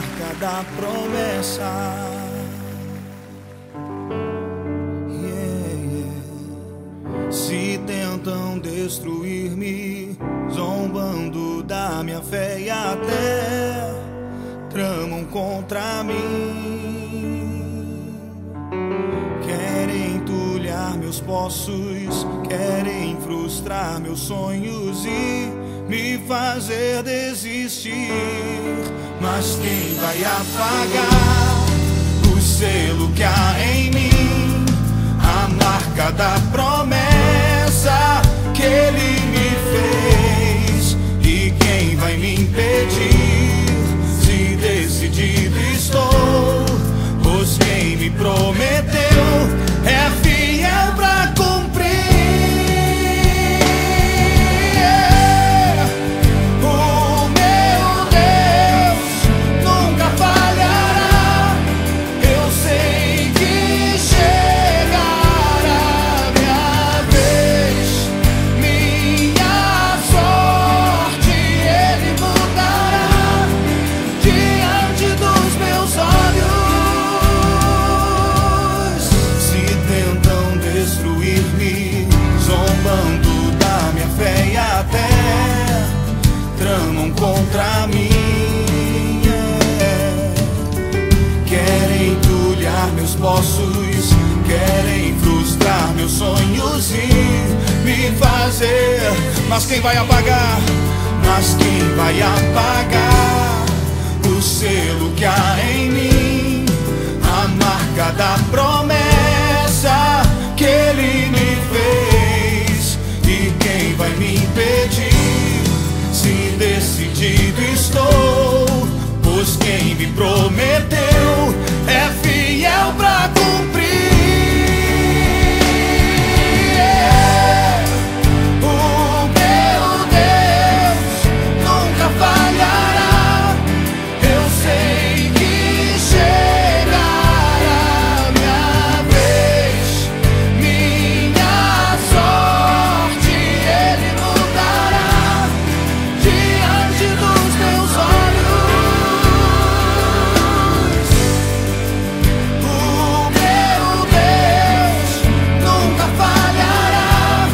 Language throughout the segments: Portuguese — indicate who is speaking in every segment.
Speaker 1: marca da promessa. Se tentam destruir-me, zombando da minha fé e até tramam contra mim. Querem entulhar meus poços, querem frustrar meus sonhos e me fazer desistir. Mas quem vai apagar o selo que há em mim? A marca da promessa que Ele me fez. E quem vai me impedir, se decidido estou? Pois quem me prometeu é fiel pra cumprir. O meu Deus nunca falhará. Eu sei que chegará minha vez, minha sorte Ele mudará diante dos meus olhos. Se tentam destruir-me, zombando da minha fé e até tramam contra mim. Querem entulhar meus poços, querem frustrar meus sonhos e me fazer. Mas quem vai apagar? Mas quem vai apagar o selo que há em mim? A marca da promessa que Ele me fez. E quem vai me impedir, se decidido estou? Pois quem me prometeu é fiel pra cumprir. O meu Deus nunca falhará. Eu sei que chegará minha vez, minha sorte Ele mudará diante dos meus olhos. O meu Deus nunca falhará.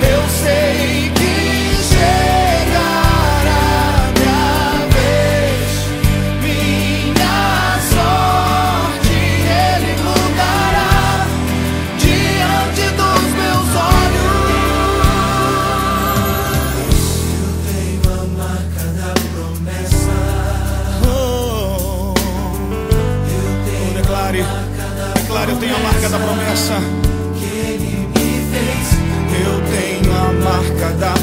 Speaker 1: Eu sei que chegará minha vez, minha sorte Ele mudará diante dos meus olhos. Eu tenho a marca da promessa. Declare, eu tenho a marca da promessa que Ele me fez. Eu tenho a marca da